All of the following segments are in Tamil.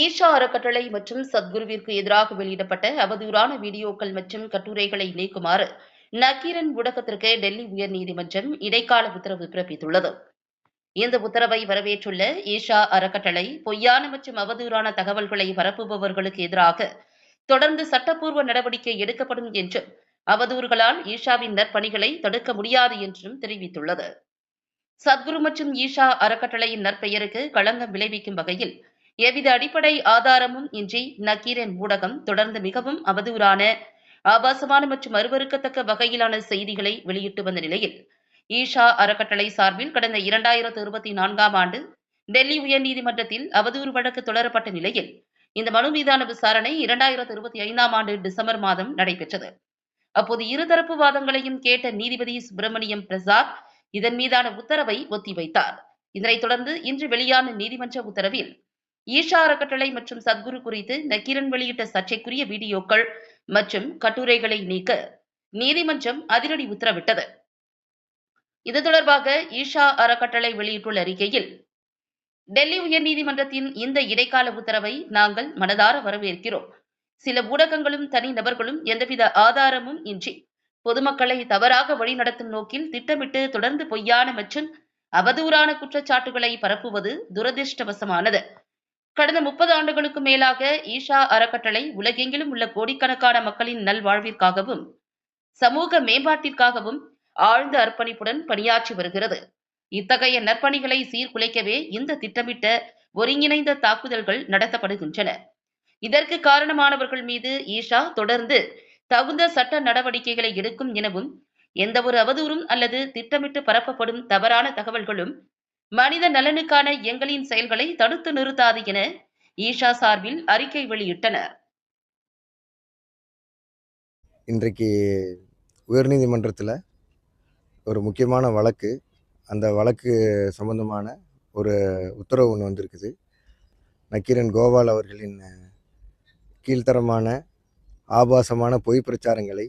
ஈஷா அறக்கட்டளை மற்றும் சத்குருவிற்கு எதிராக வெளியிடப்பட்ட அவதூறான வீடியோக்கள் மற்றும் கட்டுரைகளை நீக்குமாறு நக்கீரன் ஊடகத்திற்கு டெல்லி உயர்நீதிமன்றம் இடைக்கால உத்தரவு பிறப்பித்துள்ளது. இந்த உத்தரவை வரவேற்றுள்ள ஈஷா அறக்கட்டளை பொய்யான மற்றும் அவதூறான தகவல்களை பரப்புபவர்களுக்கு எதிராக தொடர்ந்து சட்டப்பூர்வ நடவடிக்கை எடுக்கப்படும் என்றும் அவதூறுகளால் ஈஷாவின் நற்பணிகளை தடுக்க முடியாது என்றும் தெரிவித்துள்ளது. சத்குரு மற்றும் ஈஷா அறக்கட்டளையின் நற்பெயருக்கு களங்கம் விளைவிக்கும் வகையில் எவ்வித அடிப்படை ஆதாரமும் இன்றி நக்கீரன் ஊடகம் தொடர்ந்து மிகவும் அவதூறான, ஆபாசமான மற்றும் அருவருக்கத்தக்க வகையிலான செய்திகளை வெளியிட்டு வந்த நிலையில், ஈஷா அறக்கட்டளை சார்பில் கடந்த 2024ஆம் ஆண்டு டெல்லி உயர்நீதிமன்றத்தில் அவதூறு வழக்கு தொடரப்பட்ட நிலையில், இந்த மனு மீதான விசாரணை 2025ஆம் ஆண்டு டிசம்பர் மாதம் நடைபெற்றது. அப்போது இருதரப்பு வாதங்களையும் கேட்ட நீதிபதி சுப்பிரமணியம் பிரசாத் இதன் மீதான உத்தரவை ஒத்திவைத்தார். இதனைத் தொடர்ந்து இன்று வெளியான நீதிமன்ற உத்தரவில் ஈஷா அறக்கட்டளை மற்றும் சத்குரு குறித்து நக்கீரன் வெளியிட்ட சர்ச்சைக்குரிய வீடியோக்கள் மற்றும் கட்டுரைகளை நீக்க நீதிமன்றம் அதிரடி உத்தரவிட்டது. இது தொடர்பாக ஈஷா அறக்கட்டளை வெளியிட்டுள்ள அறிக்கையில், டெல்லி உயர்நீதிமன்றத்தின் இந்த இடைக்கால உத்தரவை நாங்கள் மனதார வரவேற்கிறோம். சில ஊடகங்களும் தனிநபர்களும் எந்தவித ஆதாரமும் இன்றி பொதுமக்களை தவறாக வழிநடத்தும் நோக்கில் திட்டமிட்டு தொடர்ந்து பொய்யான மற்றும் அவதூறான குற்றச்சாட்டுகளை பரப்புவது துரதிருஷ்டவசமானது. கடந்த 30 ஆண்டுகளுக்கு மேலாக ஈஷா அறக்கட்டளை உலகெங்கிலும் உள்ள கோடிக்கணக்கான மக்களின் நல்வாழ்விற்காகவும் சமூக மேம்பாட்டிற்காகவும் ஆழ்ந்த அர்ப்பணிப்புடன் பணியாற்றி வருகிறது. இத்தகைய நற்பணிகளை சீர்குலைக்கவே இந்த திட்டமிட்ட ஒருங்கிணைந்த தாக்குதல்கள் நடத்தப்படுகின்றன. இதற்கு காரணமானவர்கள் மீது ஈஷா தொடர்ந்து தகுந்த சட்ட நடவடிக்கைகளை எடுக்கும் எனவும், எந்தவொரு அவதூறும் அல்லது திட்டமிட்டு பரப்பப்படும் தவறான தகவல்களும் மனித நலனுக்கான எங்களின் செயல்களை தடுத்து நிறுத்தாது என ஈஷா சார்பில் அறிக்கை வெளியிட்டனர். இன்றைக்கு உயர்நீதிமன்றத்தில் ஒரு முக்கியமான வழக்கு, அந்த வழக்கு சம்பந்தமான ஒரு உத்தரவு ஒன்று வந்திருக்குது. நக்கீரன் கோபால் அவர்களின் கீழ்த்தரமான ஆபாசமான பொய் பிரச்சாரங்களை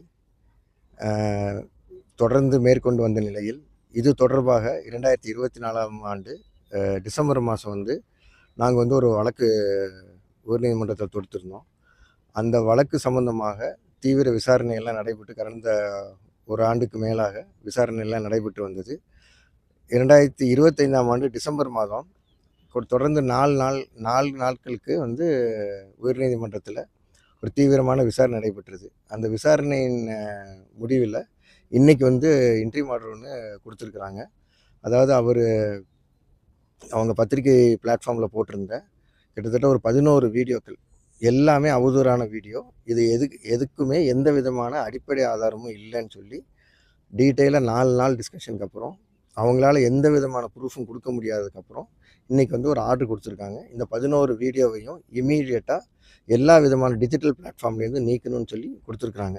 தொடர்ந்து மேற்கொண்டு வந்த நிலையில், இது தொடர்பாக 2024ஆம் ஆண்டு டிசம்பர் மாதம் நாங்கள் ஒரு வழக்கு உயர்நீதிமன்றத்தில் தொடுத்திருந்தோம். அந்த வழக்கு சம்பந்தமாக தீவிர விசாரணையெல்லாம் நடைபெற்று கடந்த ஒரு ஆண்டுக்கு மேலாக விசாரணையெல்லாம் நடைபெற்று வந்தது. 2025ஆம் ஆண்டு டிசம்பர் மாதம் தொடர்ந்து 4 நாட்களுக்கு உயர்நீதிமன்றத்தில் ஒரு தீவிரமான விசாரணை நடைபெற்றது. அந்த விசாரணையின் முடிவில் இன்றைக்கி இன்ட்ரீம் ஆர்டர் ஒன்று கொடுத்துருக்குறாங்க. அதாவது அவங்க பத்திரிகை பிளாட்ஃபார்மில் போட்டிருந்த கிட்டத்தட்ட ஒரு 11 வீடியோக்கள் எல்லாமே அவதூறான வீடியோ. இது எதுக்குமே எந்த விதமான அடிப்படை ஆதாரமும் இல்லைன்னு சொல்லி டீட்டெயிலாக 4 நாள் டிஸ்கஷனுக்கு அப்புறம் அவங்களால எந்த விதமான ப்ரூஃபும் கொடுக்க முடியாததுக்கப்புறம் இன்றைக்கி ஒரு ஆர்டர் கொடுத்துருக்காங்க. இந்த 11 வீடியோவையும் இமீடியட்டாக எல்லா விதமான டிஜிட்டல் பிளாட்ஃபார்ம்லேருந்து நீக்கணும்னு சொல்லி கொடுத்துருக்குறாங்க.